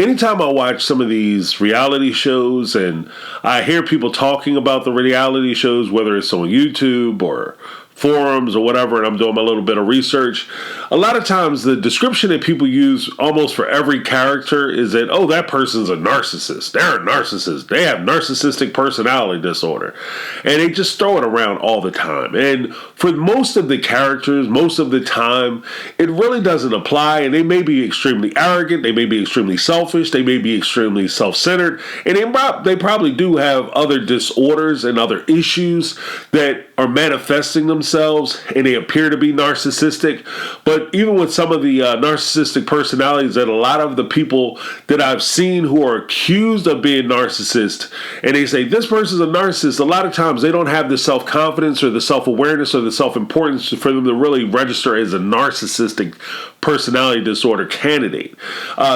anytime I watch some of these reality shows and I hear people talking about the reality shows, whether it's on YouTube or forums or whatever, and I'm doing a little bit of research, a lot of times the description that people use almost for every character is that, oh, that person's a narcissist. They're a narcissist. They have narcissistic personality disorder. And they just throw it around all the time. And for most of the characters, most of the time, it really doesn't apply. And they may be extremely arrogant. They may be extremely selfish. They may be extremely self-centered. And they probably do have other disorders and other issues that are manifesting themselves, and they appear to be narcissistic. But even with some of the narcissistic personalities, that a lot of the people that I've seen who are accused of being narcissist, and they say this person's a narcissist, a lot of times they don't have the self-confidence or the self-awareness or the self-importance for them to really register as a narcissistic personality disorder candidate.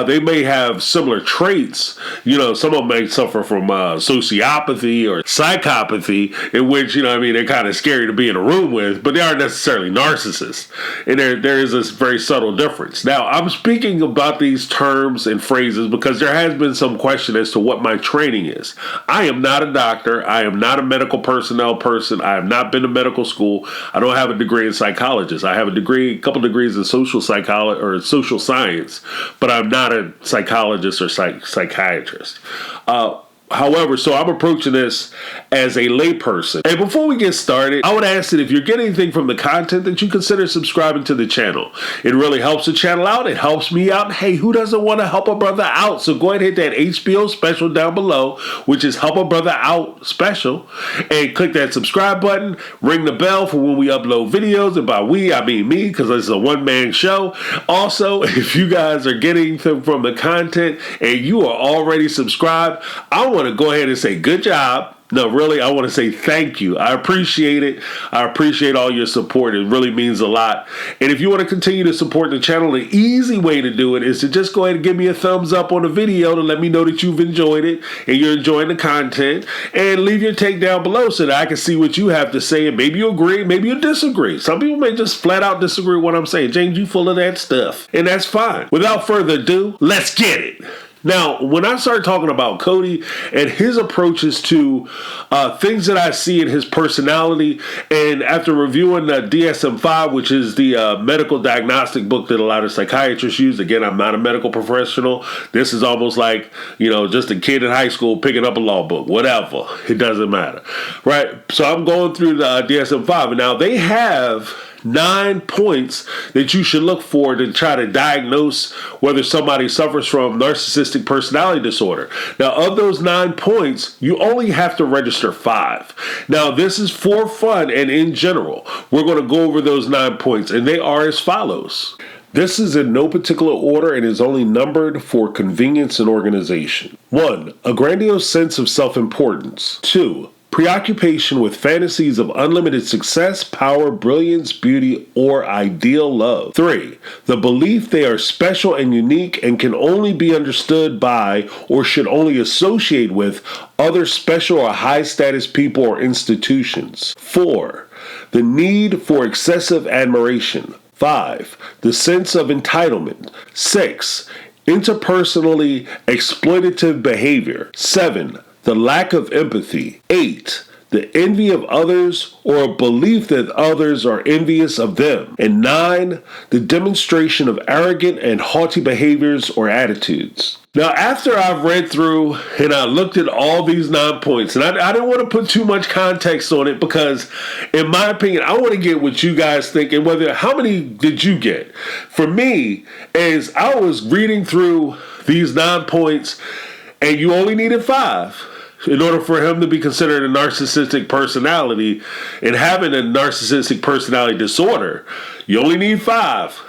They may have similar traits. You know, some of them may suffer from sociopathy or psychopathy, in which, you know, I mean, they're kind of scary to be in a room with, but they aren't necessarily narcissists. And there is this very subtle difference. Now, I'm speaking about these terms and phrases because there has been some question as to what my training is. I am not a doctor. I am not a medical personnel person. I have not been to medical school. I don't have a degree in psychologist. I have a couple degrees in social psychology or social science, but I'm not a psychologist or psychiatrist. However, so I'm approaching this as a layperson. And before we get started, I would ask that if you're getting anything from the content, that you consider subscribing to the channel. It really helps the channel out. It helps me out. Hey, who doesn't want to help a brother out? So go ahead and hit that HBO special down below, which is Help a Brother Out special, and click that subscribe button. Ring the bell for when we upload videos. And by we, I mean me, because it's a one-man show. Also, if you guys are getting from the content and you are already subscribed, I want to go ahead and say good job. No, really, I want to say thank you. I appreciate it. I appreciate all your support. It really means a lot. And if you want to continue to support the channel, the easy way to do it is to just go ahead and give me a thumbs up on the video to let me know that you've enjoyed it and you're enjoying the content. And leave your take down below so that I can see what you have to say. And maybe you agree, maybe you disagree. Some people may just flat out disagree with what I'm saying. James, you full of that stuff. And that's fine. Without further ado, let's get it. Now, when I start talking about Cody and his approaches to things that I see in his personality, and after reviewing the DSM-5, which is the medical diagnostic book that a lot of psychiatrists use, again, I'm not a medical professional. This is almost like, you know, just a kid in high school picking up a law book, whatever. It doesn't matter, right? So I'm going through the DSM-5, and now they have 9 points that you should look for to try to diagnose whether somebody suffers from narcissistic personality disorder. Now, of those 9 points, you only have to register 5. Now, this is for fun and in general. We're going to go over those 9 points, and they are as follows. This is in no particular order and is only numbered for convenience and organization. 1. A grandiose sense of self-importance. 2. Preoccupation with fantasies of unlimited success, power, brilliance, beauty, or ideal love. 3. The belief they are special and unique and can only be understood by or should only associate with other special or high-status people or institutions. 4. The need for excessive admiration. 5. The sense of entitlement. 6. Interpersonally exploitative behavior. 7. The lack of empathy. 8. The envy of others or a belief that others are envious of them. And 9. The demonstration of arrogant and haughty behaviors or attitudes. Now, after I've read through and I looked at all these 9 points, and I didn't want to put too much context on it because, in my opinion, I want to get what you guys think and how many did you get? For me, as I was reading through these 9 points, and you only needed 5. In order for him to be considered a narcissistic personality and having a narcissistic personality disorder, you only need 5.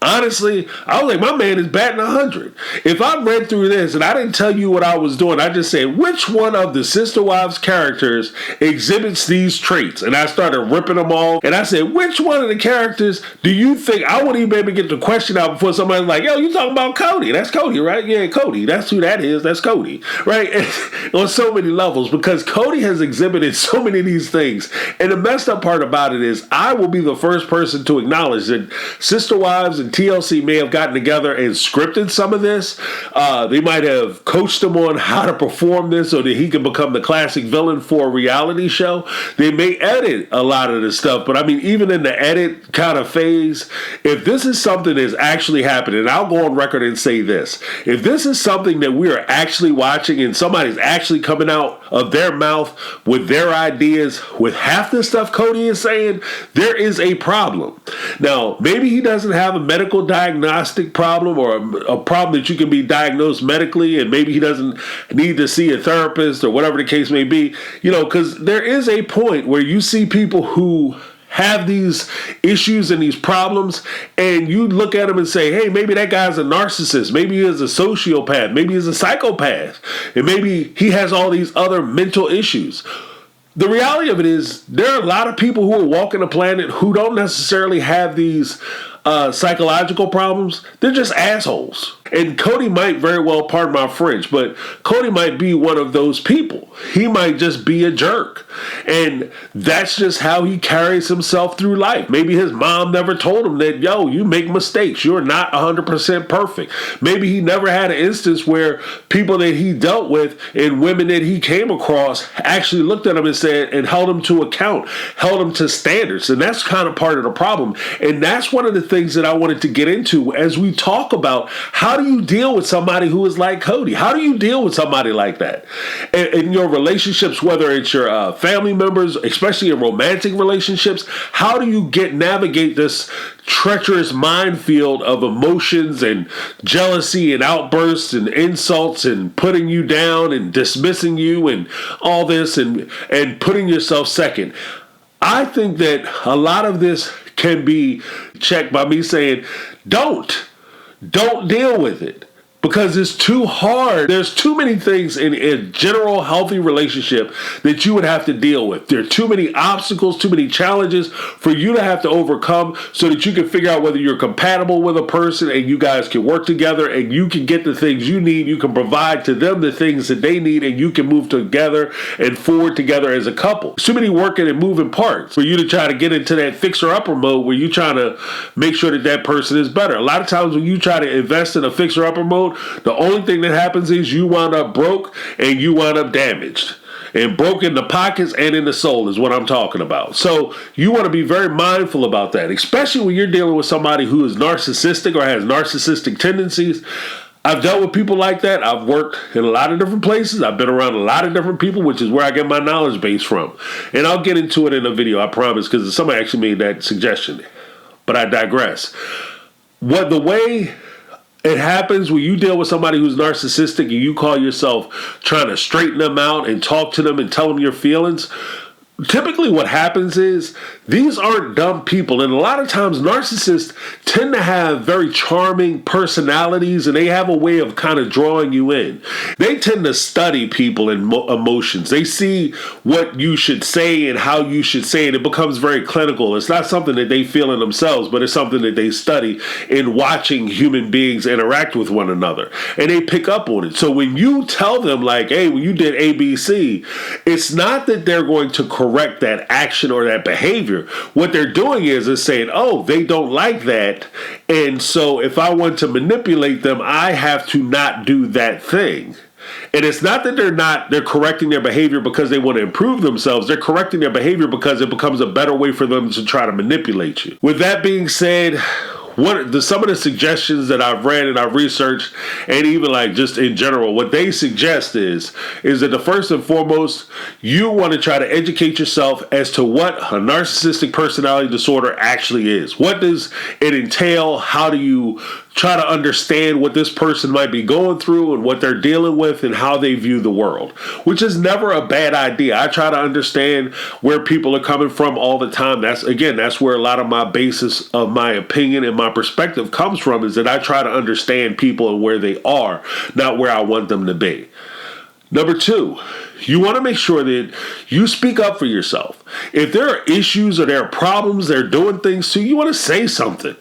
Honestly, I was like, my man is batting 100. If I read through this and I didn't tell you what I was doing, I just said, which one of the Sister Wives characters exhibits these traits? And I started ripping them all. And I said, which one of the characters do you think, I wouldn't even be able to get the question out before somebody's like, yo, you talking about Cody? That's Cody, right? Yeah, Cody. That's who that is. That's Cody, right? And on so many levels, because Cody has exhibited so many of these things. And the messed up part about it is I will be the first person to acknowledge that Sister Wives and and TLC may have gotten together and scripted some of this. They might have coached him on how to perform this so that he can become the classic villain for a reality show. They may edit a lot of this stuff, but I mean, even in the edit kind of phase, if this is something that's actually happening, and I'll go on record and say this, if this is something that we are actually watching and somebody's actually coming out of their mouth with their ideas, with half the stuff Cody is saying, there is a problem. Now, maybe he doesn't have a medical diagnostic problem or a problem that you can be diagnosed medically, and maybe he doesn't need to see a therapist or whatever the case may be, because there is a point where you see people who have these issues and these problems, and you look at them and say, hey, maybe that guy's a narcissist, maybe he is a sociopath, maybe he's a psychopath, and maybe he has all these other mental issues. The reality of it is there are a lot of people who are walking the planet who don't necessarily have these psychological problems. They're just assholes. And Cody might very well, pardon my French, but Cody might be one of those people. He might just be a jerk. And that's just how he carries himself through life. Maybe his mom never told him that, yo, you make mistakes. You're not 100% perfect. Maybe he never had an instance where people that he dealt with and women that he came across actually looked at him and said, and held him to account, held him to standards. And that's kind of part of the problem. And that's one of the things that I wanted to get into as we talk about how do you deal with somebody who is like Cody? How do you deal with somebody like that? In your relationships, whether it's your family members, especially in romantic relationships, how do you navigate this treacherous minefield of emotions and jealousy and outbursts and insults and putting you down and dismissing you and all this and putting yourself second? I think that a lot of this can be checked by me saying, don't deal with it. Because it's too hard. There's too many things in a general healthy relationship that you would have to deal with. There are too many obstacles, too many challenges for you to have to overcome so that you can figure out whether you're compatible with a person and you guys can work together and you can get the things you need. You can provide to them the things that they need and you can move together and forward together as a couple. Too many working and moving parts for you to try to get into that fixer-upper mode where you're trying to make sure that that person is better. A lot of times when you try to invest in a fixer-upper mode, the only thing that happens is you wind up broke and you wind up damaged. And broke in the pockets and in the soul is what I'm talking about. So you want to be very mindful about that, especially when you're dealing with somebody who is narcissistic or has narcissistic tendencies. I've dealt with people like that. I've worked in a lot of different places. I've been around a lot of different people, which is where I get my knowledge base from. And I'll get into it in a video, I promise, because somebody actually made that suggestion. But I digress. The way it happens when you deal with somebody who's narcissistic and you call yourself trying to straighten them out and talk to them and tell them your feelings. Typically what happens is these aren't dumb people. And a lot of times narcissists tend to have very charming personalities and they have a way of kind of drawing you in. They tend to study people and emotions. They see what you should say and how you should say it. It becomes very clinical. It's not something that they feel in themselves, but it's something that they study in watching human beings interact with one another. And they pick up on it. So when you tell them like, hey, when you did ABC, it's not that they're going to correct that action or that behavior. What they're doing is saying, oh, they don't like that. And so if I want to manipulate them, I have to not do that thing. And it's not that they're correcting their behavior because they want to improve themselves. They're correcting their behavior because it becomes a better way for them to try to manipulate you. With that being said, some of the suggestions that I've read and I've researched, and even like just in general, what they suggest is that the first and foremost, you want to try to educate yourself as to what a narcissistic personality disorder actually is. What does it entail? How do you try to understand what this person might be going through and what they're dealing with and how they view the world, which is never a bad idea. I try to understand where people are coming from all the time. That's where a lot of my basis of my opinion and my perspective comes from, is that I try to understand people and where they are, not where I want them to be. Number two, you want to make sure that you speak up for yourself. If there are issues or there are problems they're doing things to, you want to say something.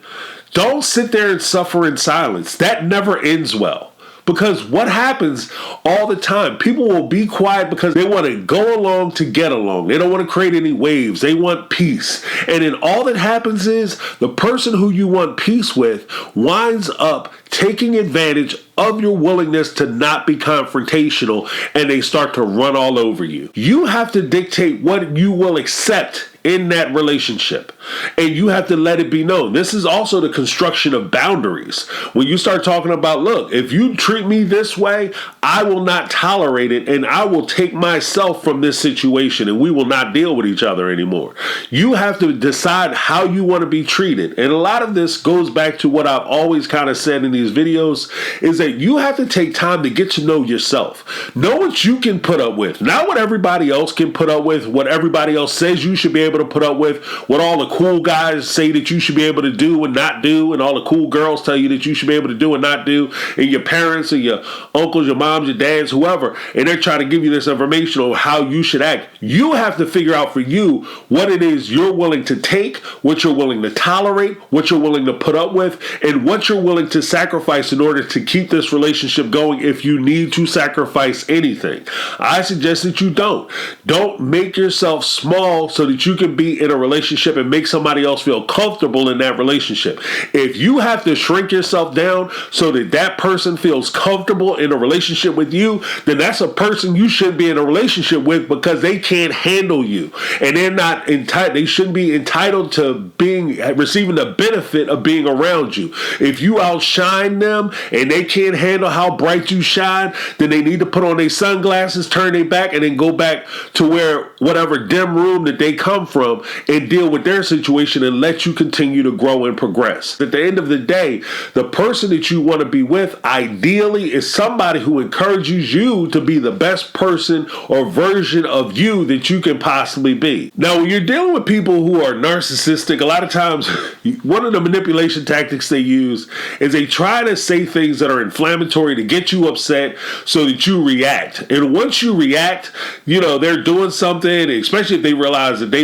Don't sit there and suffer in silence. That never ends well. Because what happens all the time, people will be quiet because they want to go along to get along. They don't want to create any waves. They want peace. And then all that happens is the person who you want peace with winds up taking advantage of your willingness to not be confrontational, and they start to run all over you. You have to dictate what you will accept in that relationship, and you have to let it be known. This is also the construction of boundaries. When you start talking about, look, if you treat me this way, I will not tolerate it, and I will take myself from this situation, and we will not deal with each other anymore. You have to decide how you want to be treated. And a lot of this goes back to what I've always kind of said in these videos, is that you have to take time to get to know yourself. Know what you can put up with, not what everybody else can put up with, what everybody else says you should be able to put up with, what all the cool guys say that you should be able to do and not do, and all the cool girls tell you that you should be able to do and not do, and your parents and your uncles, your moms, your dads, whoever, and they're trying to give you this information on how you should act. You have to figure out for you what it is you're willing to take, what you're willing to tolerate, what you're willing to put up with, and what you're willing to sacrifice in order to keep this relationship going if you need to sacrifice anything. I suggest that you don't. Don't make yourself small so that you can be in a relationship and make somebody else feel comfortable in that relationship. If you have to shrink yourself down so that that person feels comfortable in a relationship with you, then that's a person you shouldn't be in a relationship with, because they can't handle you, and they're not entitled. They shouldn't be entitled to receiving the benefit of being around you. If you outshine them and they can't handle how bright you shine, then they need to put on their sunglasses, turn their back, and then go back to whatever dim room that they come from and deal with their situation and let you continue to grow and progress. At the end of the day, the person that you want to be with ideally is somebody who encourages you to be the best person or version of you that you can possibly be. Now, when you're dealing with people who are narcissistic, a lot of times one of the manipulation tactics they use is they try to say things that are inflammatory to get you upset so that you react. And once you react, they're doing something, especially if they realize that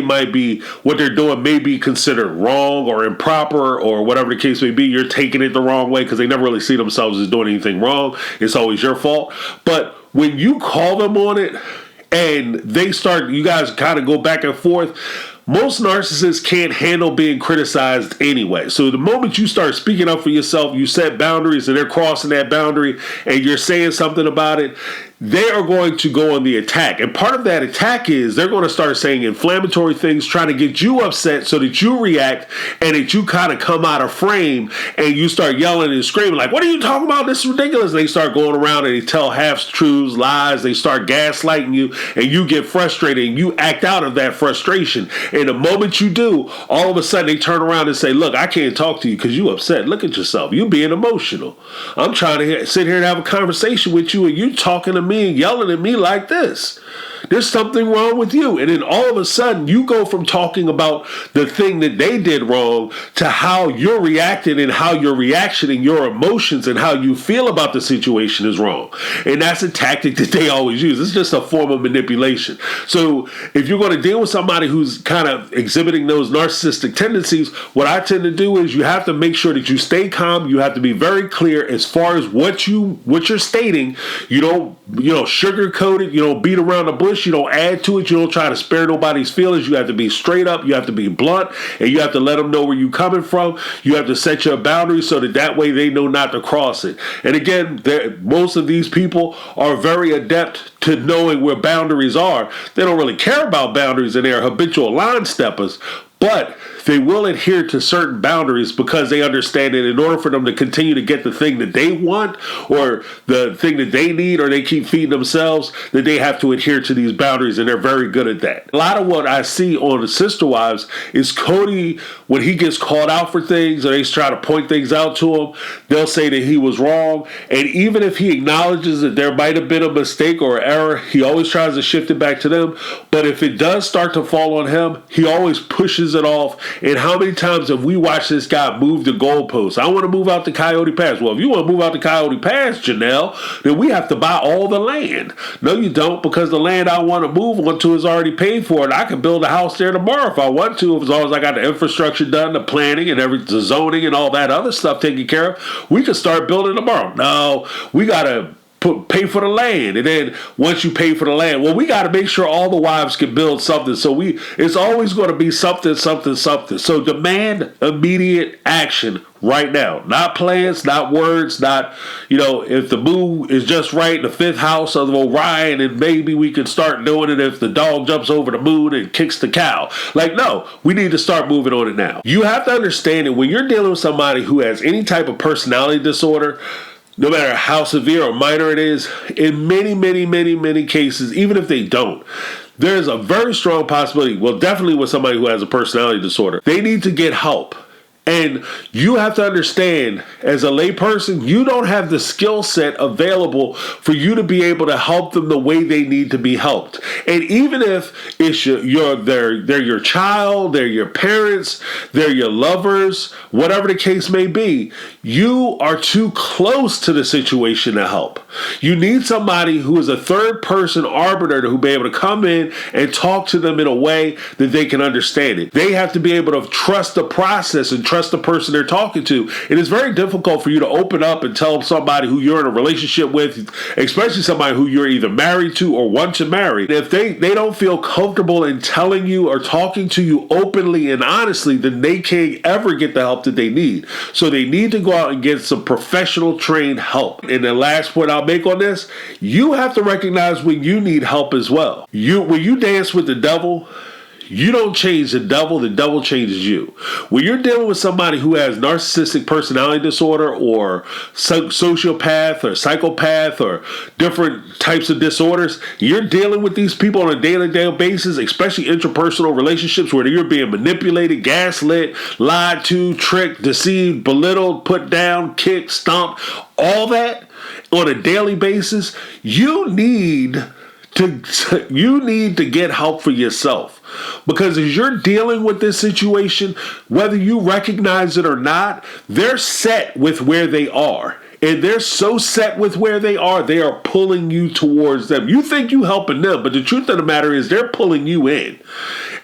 what they're doing may be considered wrong or improper or whatever the case may be. You're taking it the wrong way because they never really see themselves as doing anything wrong. It's always your fault. But when you call them on it and you guys kind of go back and forth, most narcissists can't handle being criticized anyway. So the moment you start speaking up for yourself, you set boundaries and they're crossing that boundary and you're saying something about it, they are going to go on the attack. And part of that attack is they're going to start saying inflammatory things, trying to get you upset so that you react and that you kind of come out of frame and you start yelling and screaming like, what are you talking about? This is ridiculous. And they start going around and they tell half-truths, lies. They start gaslighting you and you get frustrated and you act out of that frustration. And the moment you do, all of a sudden they turn around and say, look, I can't talk to you because you upset. Look at yourself. You being emotional. I'm trying to sit here and have a conversation with you and you talking to me and yelling at me like this. There's something wrong with you. And then all of a sudden you go from talking about the thing that they did wrong to how you're reacting and how your reaction and your emotions and how you feel about the situation is wrong. And that's a tactic that they always use. It's just a form of manipulation. So if you're going to deal with somebody who's kind of exhibiting those narcissistic tendencies, what I tend to do is you have to make sure that you stay calm. You have to be very clear as far as what you're stating. You don't sugarcoat it. You don't beat around the bush. You don't add to it. You don't try to spare nobody's feelings. You have to be straight up. You have to be blunt, and you have to let them know where you're coming from. You have to set your boundaries so that way they know not to cross it. And again, most of these people are very adept to knowing where boundaries are. They don't really care about boundaries, and they're habitual line steppers. But they will adhere to certain boundaries because they understand that in order for them to continue to get the thing that they want or the thing that they need, or they keep feeding themselves, that they have to adhere to these boundaries, and they're very good at that. A lot of what I see on the Sister Wives is Cody, when he gets called out for things or they try to point things out to him, they'll say that he was wrong. And even if he acknowledges that there might have been a mistake or an error, he always tries to shift it back to them. But if it does start to fall on him, he always pushes it off And how many times have we watched this guy move the goalposts? I want to move out to Coyote Pass. Well, if you want to move out to Coyote Pass, Janelle, then we have to buy all the land. No, you don't, because the land I want to move onto is already paid for, and I can build a house there tomorrow if I want to, as long as I got the infrastructure done, the planning and the zoning and all that other stuff taken care of. We can start building tomorrow. No, we got to pay for the land, and then once you pay for the land, well, we got to make sure all the wives can build something. So it's always going to be something. So demand immediate action right now. Not plans, not words, not, if the moon is just right in the fifth house of Orion, and maybe we can start doing it if the dog jumps over the moon and kicks the cow. No, we need to start moving on it now. You have to understand that when you're dealing with somebody who has any type of personality disorder, no matter how severe or minor it is, in many cases, even if they don't, there's a very strong possibility, well, definitely with somebody who has a personality disorder, they need to get help. And you have to understand, as a layperson, you don't have the skill set available for you to be able to help them the way they need to be helped. And even if it's they're your child, they're your parents, they're your lovers, whatever the case may be, you are too close to the situation to help. You need somebody who is a third person arbiter who be able to come in and talk to them in a way that they can understand it. They have to be able to trust the process and trust the person they're talking to. It is very difficult for you to open up and tell somebody who you're in a relationship with, especially somebody who you're either married to or want to marry. If they don't feel comfortable in telling you or talking to you openly and honestly, then they can't ever get the help that they need. So they need to go out and get some professional trained help. And the last point I'll make on this, you have to recognize when you need help as well. When you dance with the devil, you don't change the devil changes you. When you're dealing with somebody who has narcissistic personality disorder or sociopath or psychopath or different types of disorders, you're dealing with these people on a daily basis, especially interpersonal relationships where you're being manipulated, gaslit, lied to, tricked, deceived, belittled, put down, kicked, stomped, all that on a daily basis. You need to get help for yourself. Because as you're dealing with this situation, whether you recognize it or not, they're set with where they are. And they're so set with where they are pulling you towards them. You think you helping them, but the truth of the matter is they're pulling you in.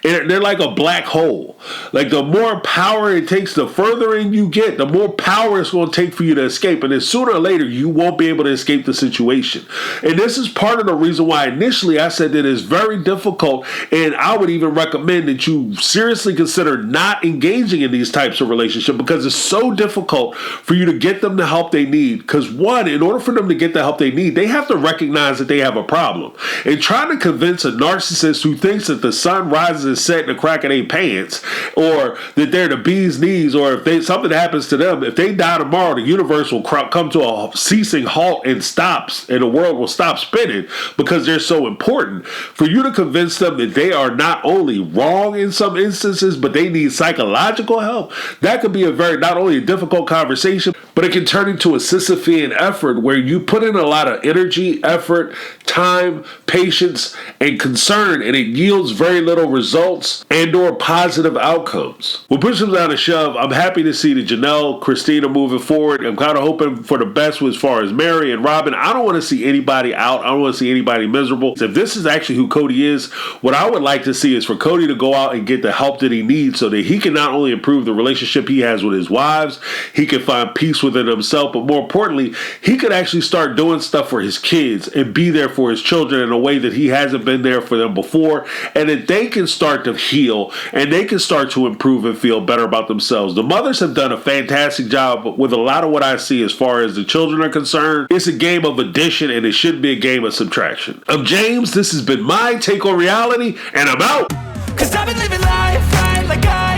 And they're like a black hole. The more power it takes, the further in you get, the more power it's going to take for you to escape. And then sooner or later, you won't be able to escape the situation. And this is part of the reason why initially I said that it's very difficult. And I would even recommend that you seriously consider not engaging in these types of relationships, because it's so difficult for you to get them the help they need. Because one, in order for them to get the help they need, they have to recognize that they have a problem. And trying to convince a narcissist who thinks that the sun rises and sets in the crack of their pants, or that they're the bee's knees, or if something happens to them, if they die tomorrow, the universe will come to a ceasing halt and stops, and the world will stop spinning because they're so important. For you to convince them that they are not only wrong in some instances, but they need psychological help, that could be not only a difficult conversation, but it can turn into a Sisyphean effort where you put in a lot of energy, effort, time, patience, and concern, and it yields very little results and or positive outcomes. When push comes down to shove, I'm happy to see that Janelle, Christina moving forward. I'm kind of hoping for the best as far as Mary and Robin. I don't want to see anybody out. I don't want to see anybody miserable. If this is actually who Cody is, what I would like to see is for Cody to go out and get the help that he needs so that he can not only improve the relationship he has with his wives, he can find peace within himself, but more importantly, he could actually start doing stuff for his kids and be there for his children in a way that he hasn't been there for them before, and that they can start to heal and they can start to improve and feel better about themselves. The mothers have done a fantastic job with a lot of what I see as far as the children are concerned. It's a game of addition and it shouldn't be a game of subtraction. I'm James. This has been my take on reality, and I'm out. 'Cause I've been living life right like I